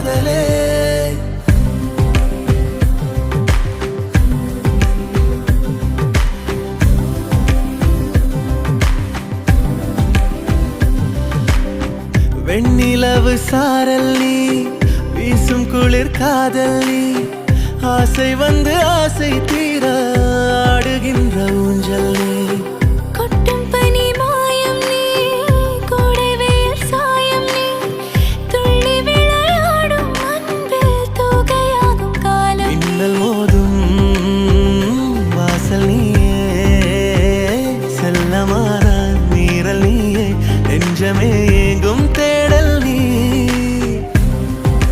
காதலே. வெண்ணிலவு சாரல் நீ, வீசும் குளிர் காதல் நீ, ஆசை வந்து ஆசை தீர ஆடுகின்ற ஊஞ்சல் நீ.